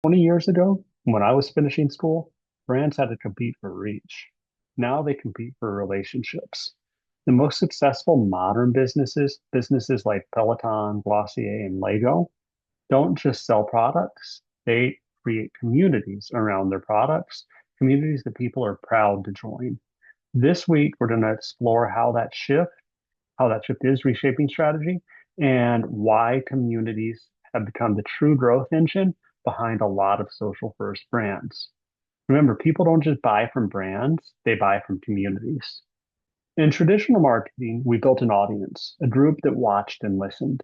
20 years ago, when I was finishing school, brands had to compete for reach. Now they compete for relationships. The most successful modern businesses like Peloton, Glossier, and Lego, don't just sell products, they create communities around their products, communities that people are proud to join. This week, we're going to explore how that shift is reshaping strategy, and why communities have become the true growth engine behind a lot of social first brands. Remember, people don't just buy from brands, they buy from communities. In traditional marketing, we built an audience, a group that watched and listened.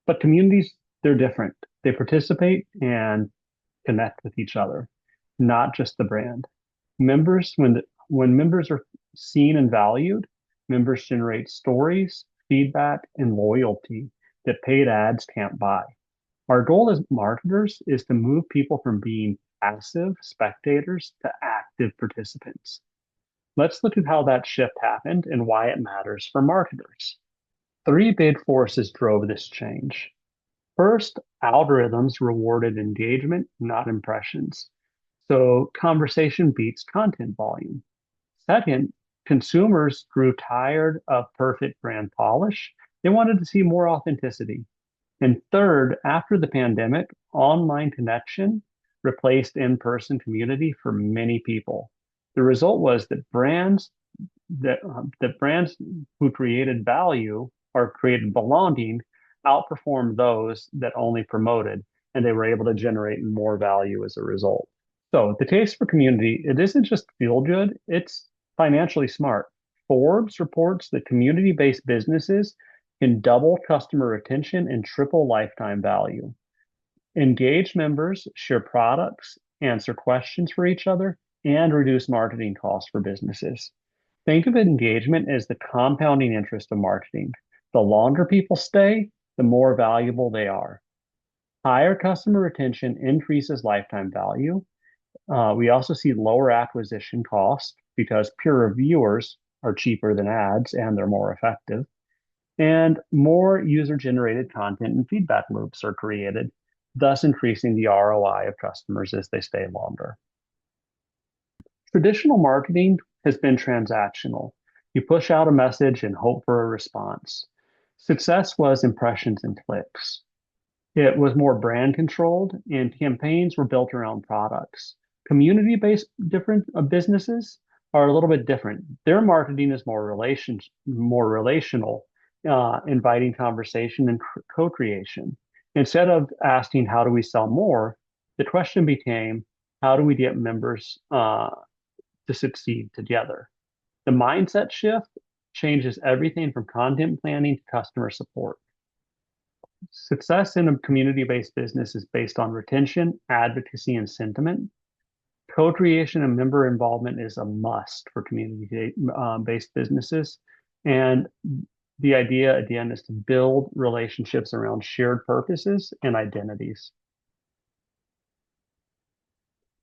But communities, they're different. They participate and connect with each other, not just the brand. When members are seen and valued, members generate stories, feedback, and loyalty that paid ads can't buy. Our goal as marketers is to move people from being passive spectators to active participants. Let's look at how that shift happened and why it matters for marketers. Three big forces drove this change. First, algorithms rewarded engagement, not impressions. So conversation beats content volume. Second, consumers grew tired of perfect brand polish. They wanted to see more authenticity. And third, after the pandemic, online connection replaced in-person community for many people. The result was that brands who created value or created belonging outperformed those that only promoted, and they were able to generate more value as a result. So the case for community, it isn't just feel good, it's financially smart. Forbes reports that community-based businesses can double customer retention and triple lifetime value. Engage members, share products, answer questions for each other, and reduce marketing costs for businesses. Think of engagement as the compounding interest of marketing. The longer people stay, the more valuable they are. Higher customer retention increases lifetime value. We also see lower acquisition costs because peer reviewers are cheaper than ads and they're more effective. And more user-generated content and feedback loops are created, thus increasing the ROI of customers as they stay longer. Traditional marketing has been transactional. You push out a message and hope for a response. Success was impressions and clicks. It was more brand controlled, and campaigns were built around products. Community-based different businesses are a little bit different. Their marketing is more relational, inviting conversation and co-creation. Instead of asking, how do we sell more? The question became, how do we get members to succeed together? The mindset shift changes everything from content planning to customer support. Success in a community-based business is based on retention, advocacy, and sentiment. Co-creation and member involvement is a must for community-based businesses. And the idea, again, is to build relationships around shared purposes and identities.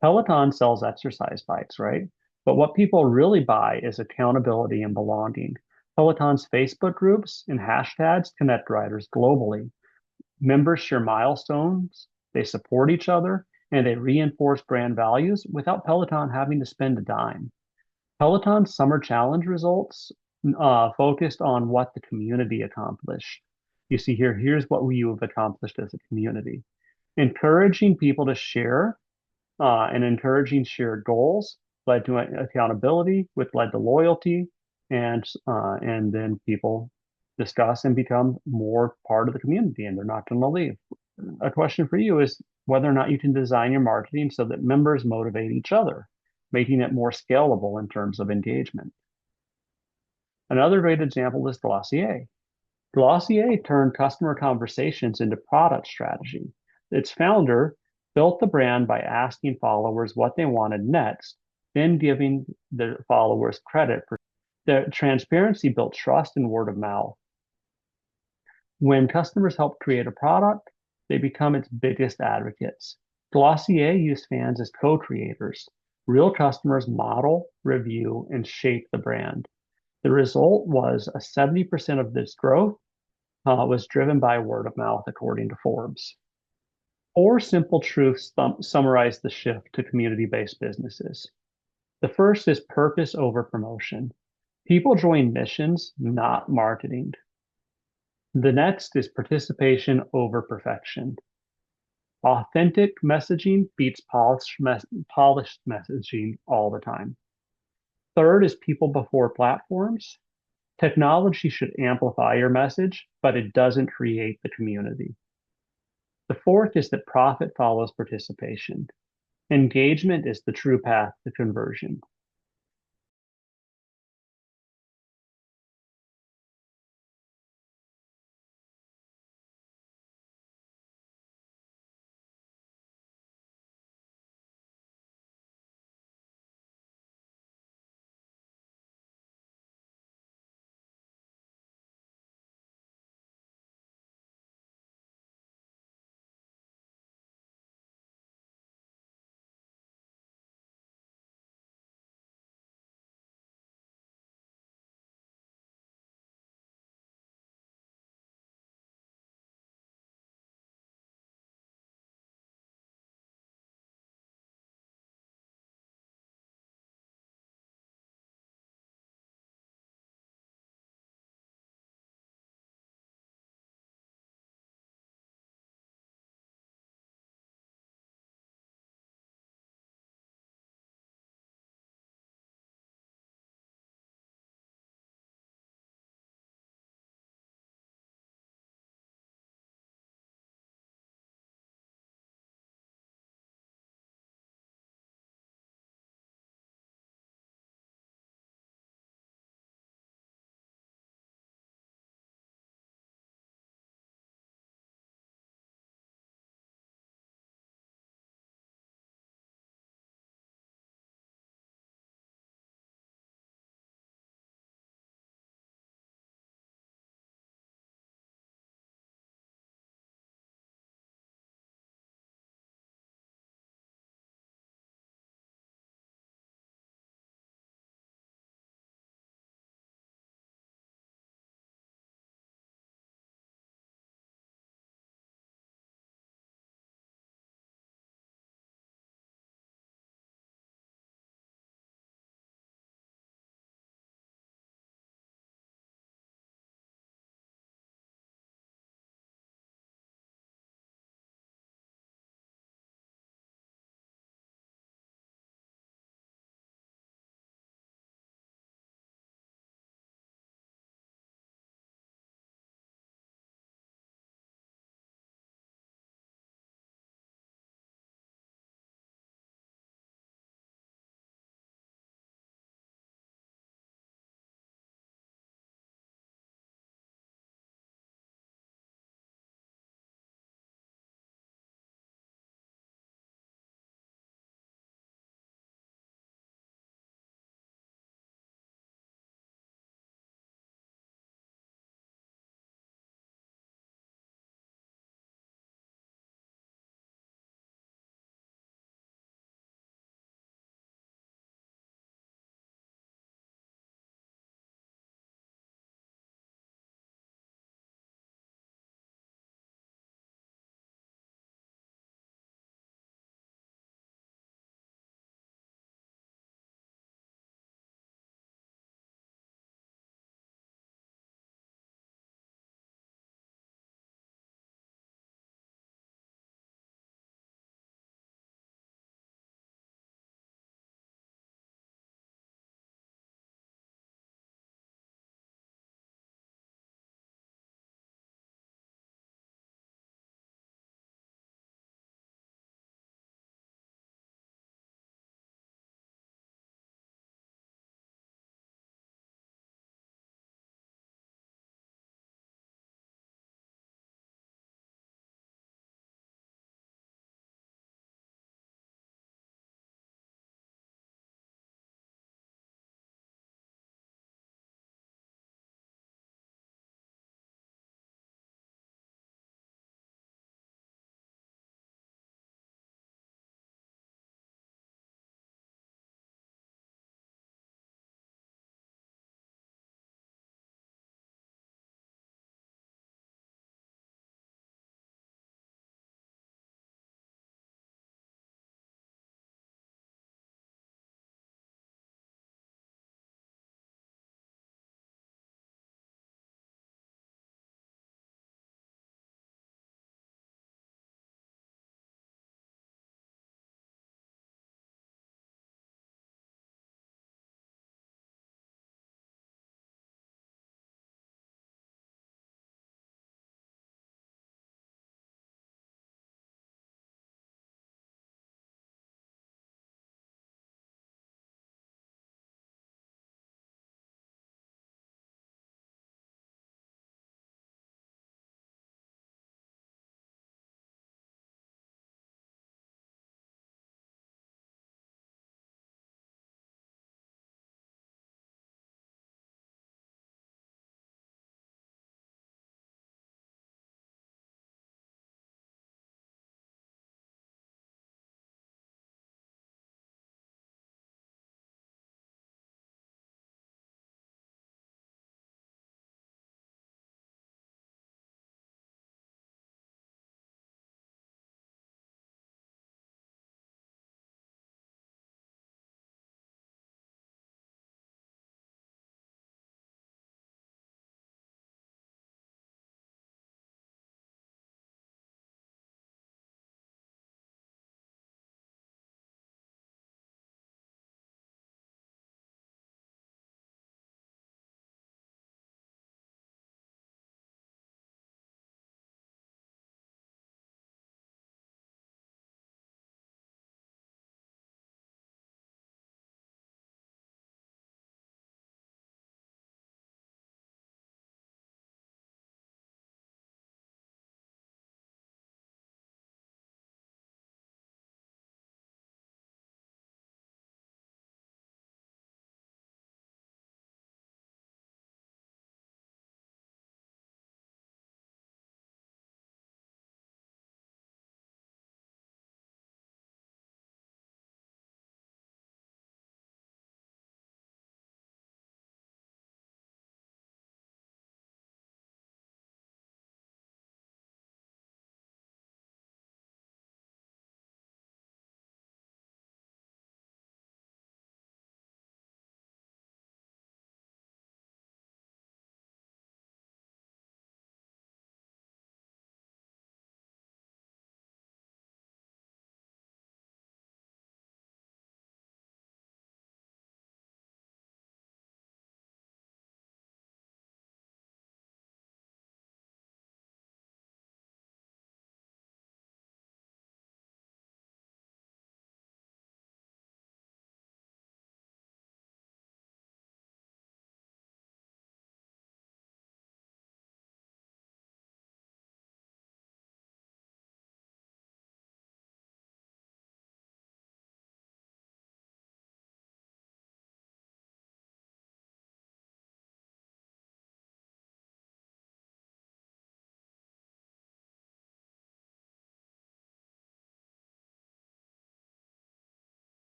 Peloton sells exercise bikes, right? But what people really buy is accountability and belonging. Peloton's Facebook groups and hashtags connect riders globally. Members share milestones, they support each other, and they reinforce brand values without Peloton having to spend a dime. Peloton's Summer Challenge results focused on what the community accomplished. You see here, here's what you have accomplished as a community. Encouraging people to share and encouraging shared goals led to accountability, which led to loyalty, and then people discuss and become more part of the community, and they're not going to leave. A question for you is whether or not you can design your marketing so that members motivate each other, making it more scalable in terms of engagement. Another great example is Glossier. Glossier turned customer conversations into product strategy. Its founder built the brand by asking followers what they wanted next, then giving the followers credit for the transparency built trust and word of mouth. When customers help create a product, they become its biggest advocates. Glossier used fans as co-creators. Real customers model, review, and shape the brand. The result was 70% of this growth was driven by word of mouth, according to Forbes. Four simple truths summarize the shift to community-based businesses. The first is purpose over promotion. People join missions, not marketing. The next is participation over perfection. Authentic messaging beats polished messaging all the time. Third is people before platforms. Technology should amplify your message, but it doesn't create the community. The fourth is that profit follows participation. Engagement is the true path to conversion.